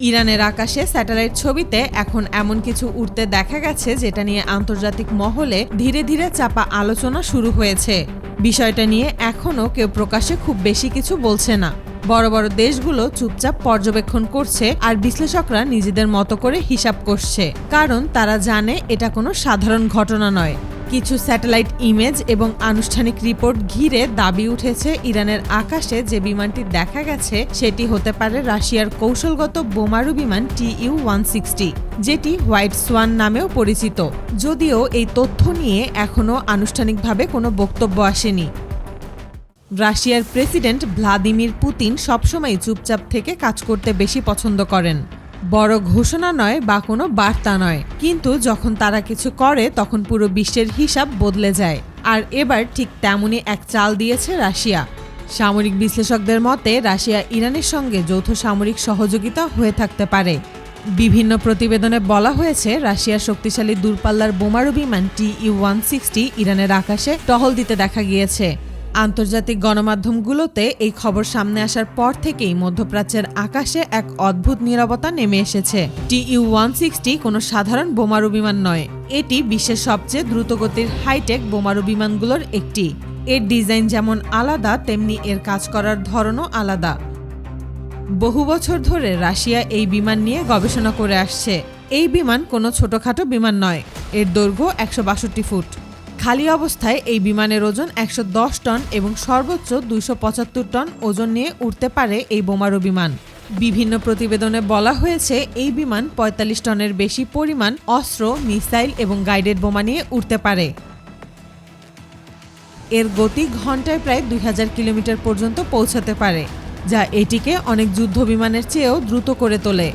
ইরানের আকাশে স্যাটেলাইট ছবিতে এখন এমন কিছু উড়তে দেখা গেছে যেটা নিয়ে আন্তর্জাতিক মহলে ধীরে ধীরে চাপা আলোচনা শুরু হয়েছে। বিষয়টা নিয়ে এখনও কেউ প্রকাশ্যে খুব বেশি কিছু বলছে না। বড় বড় দেশগুলো চুপচাপ পর্যবেক্ষণ করছে আর বিশ্লেষকরা নিজেদের মতো করে হিসাব করছে, কারণ তারা জানে এটা কোনো সাধারণ ঘটনা নয়। কিছু স্যাটেলাইট ইমেজ এবং আনুষ্ঠানিক রিপোর্ট ঘিরে দাবি উঠেছে ইরানের আকাশে যে বিমানটি দেখা গেছে সেটি হতে পারে রাশিয়ার কৌশলগত বোমারু বিমান TU-160, যেটি হোয়াইট সোয়ান নামেও পরিচিত। যদিও এই তথ্য নিয়ে এখনও আনুষ্ঠানিকভাবে কোনো বক্তব্য আসেনি। রাশিয়ার প্রেসিডেন্ট ভ্লাদিমির পুতিন সবসময় চুপচাপ থেকে কাজ করতে বেশি পছন্দ করেন। বড় ঘোষণা নয় বা কোনো বার্তা নয়, কিন্তু যখন তারা কিছু করে তখন পুরো বিশ্বের হিসাব বদলে যায়। আর এবার ঠিক তেমনই এক চাল দিয়েছে রাশিয়া। সামরিক বিশ্লেষকদের মতে রাশিয়া ইরানের সঙ্গে যৌথ সামরিক সহযোগিতা হয়ে থাকতে পারে। বিভিন্ন প্রতিবেদনে বলা হয়েছে রাশিয়ার শক্তিশালী দূরপাল্লার বোমারু বিমান TU-160 ইরানের আকাশে টহল দিতে দেখা গিয়েছে। আন্তর্জাতিক গণমাধ্যমগুলোতে এই খবর সামনে আসার পর থেকেই মধ্যপ্রাচ্যের আকাশে এক অদ্ভুত নীরবতা নেমে এসেছে। TU-160 কোনো সাধারণ বোমারু বিমান নয়, এটি বিশ্বের সবচেয়ে দ্রুতগতির হাইটেক বোমারু বিমানগুলোর একটি। এর ডিজাইন যেমন আলাদা, তেমনি এর কাজ করার ধরনও আলাদা। বহু বছর ধরে রাশিয়া এই বিমান নিয়ে গবেষণা করে আসছে। এই বিমান কোনো ছোটখাটো বিমান নয়, এর দৈর্ঘ্য 162 ফুট। খালি অবস্থায় এই বিমানের ওজন 110 টন এবং সর্বোচ্চ 275 টন ওজন নিয়ে উড়তে পারে এই বোমারু বিমান। বিভিন্ন প্রতিবেদনে বলা হয়েছে এই বিমান 45 টনের বেশি পরিমাণ অস্ত্র, মিসাইল এবং গাইডেড বোমা নিয়ে উড়তে পারে। এর গতি ঘন্টায় প্রায় 2000 কিলোমিটার পর্যন্ত পৌঁছাতে পারে, যা এটিকে অনেক যুদ্ধ বিমানের চেয়েও দ্রুত করে তোলে।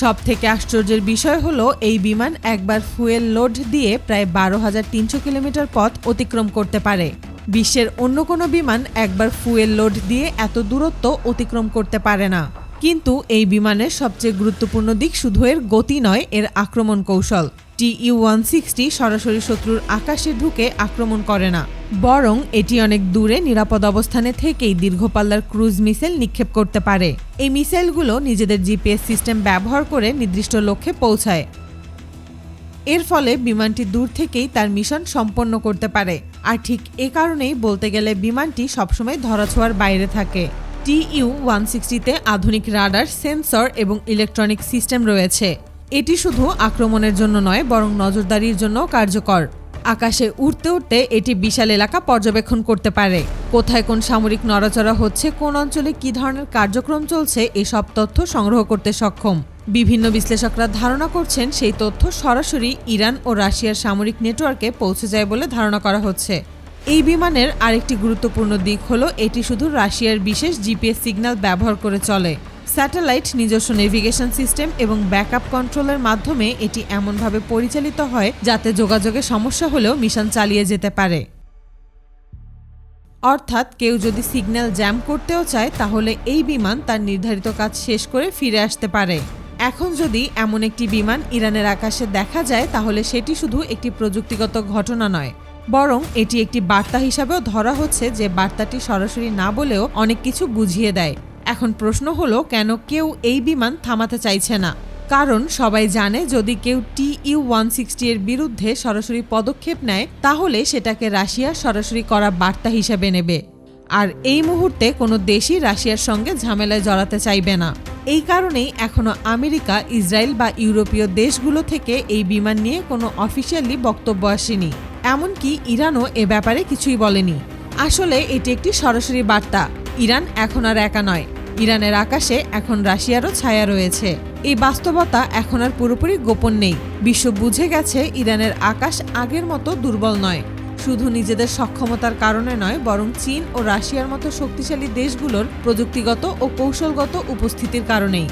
সবথেকে আশ্চর্যের বিষয় হলো এই বিমান একবার ফুয়েল লোড দিয়ে প্রায় 12,300 কিলোমিটার পথ অতিক্রম করতে পারে। বিশ্বের অন্য কোনো বিমান একবার ফুয়েল লোড দিয়ে এত দূরত্ব অতিক্রম করতে পারে না। কিন্তু এই বিমানের সবচেয়ে গুরুত্বপূর্ণ দিক শুধু এর গতি নয়, এর আক্রমণ কৌশল। TU-160 সরাসরি শত্রুর আকাশে ঢুকে আক্রমণ করে না, বরং এটি অনেক দূরে নিরাপদ অবস্থানে থেকেই দীর্ঘপাল্লার ক্রুজ মিসাইল নিক্ষেপ করতে পারে। এই মিসাইলগুলো নিজেদের GPS সিস্টেম ব্যবহার করে নির্দিষ্ট লক্ষ্যে পৌঁছায়। এর ফলে বিমানটি দূর থেকেই তার মিশন সম্পন্ন করতে পারে। আর ঠিক এ কারণেই বলতে গেলে বিমানটি সবসময় ধরাছোঁয়ার বাইরে থাকে। TU-160-তে আধুনিক রাডার, সেন্সর এবং ইলেকট্রনিক সিস্টেম রয়েছে। এটি শুধু আক্রমণের জন্য নয়, বরং নজরদারির জন্যও কার্যকর। আকাশে উড়তে উড়তে এটি বিশাল এলাকা পর্যবেক্ষণ করতে পারে। কোথায় কোন সামরিক নড়াচড়া হচ্ছে, কোন অঞ্চলে কী ধরনের কার্যক্রম চলছে, এসব তথ্য সংগ্রহ করতে সক্ষম। বিভিন্ন বিশ্লেষকরা ধারণা করছেন সেই তথ্য সরাসরি ইরান ও রাশিয়ার সামরিক নেটওয়ার্কে পৌঁছে যায় বলে ধারণা করা হচ্ছে। এই বিমানের আরেকটি গুরুত্বপূর্ণ দিক হলো এটি শুধু রাশিয়ার বিশেষ GPS সিগন্যাল ব্যবহার করে চলে। স্যাটেলাইট, নিজস্ব নেভিগেশন সিস্টেম এবং ব্যাকআপ কন্ট্রোলের মাধ্যমে এটি এমনভাবে পরিচালিত হয় যাতে যোগাযোগে সমস্যা হলেও মিশন চালিয়ে যেতে পারে। অর্থাৎ কেউ যদি সিগন্যাল জ্যাম করতেও চায় তাহলে এই বিমান তার নির্ধারিত কাজ শেষ করে ফিরে আসতে পারে। এখন যদি এমন একটি বিমান ইরানের আকাশে দেখা যায় তাহলে সেটি শুধু একটি প্রযুক্তিগত ঘটনা নয়, বরং এটি একটি বার্তা হিসাবেও ধরা হচ্ছে, যে বার্তাটি সরাসরি না বলেও অনেক কিছু বুঝিয়ে দেয়। এখন প্রশ্ন হলো, কেন কেউ এই বিমান থামাতে চাইছে না? কারণ সবাই জানে যদি কেউ TU-160 এর বিরুদ্ধে সরাসরি পদক্ষেপ নেয় তাহলে সেটাকে রাশিয়া সরাসরি করা বার্তা হিসেবে নেবে। আর এই মুহূর্তে কোনো দেশই রাশিয়ার সঙ্গে ঝামেলায় জড়াতে চাইবে না। এই কারণেই এখনো আমেরিকা, ইসরায়েল বা ইউরোপীয় দেশগুলো থেকে এই বিমান নিয়ে কোনো অফিসিয়ালি বক্তব্য আসেনি। এমনকি ইরানও এ ব্যাপারে কিছুই বলেনি। আসলে এটি একটি সরাসরি বার্তা, ইরান এখন আর একা নয়। ইরানের আকাশে এখন রাশিয়ারও ছায়া রয়েছে। এই বাস্তবতা এখন আর পুরোপুরি গোপন নেই। বিশ্ব বুঝে গেছে ইরানের আকাশ আগের মতো দুর্বল নয়, শুধু নিজেদের সক্ষমতার কারণে নয়, বরং চীন ও রাশিয়ার মতো শক্তিশালী দেশগুলোর প্রযুক্তিগত ও কৌশলগত উপস্থিতির কারণেই।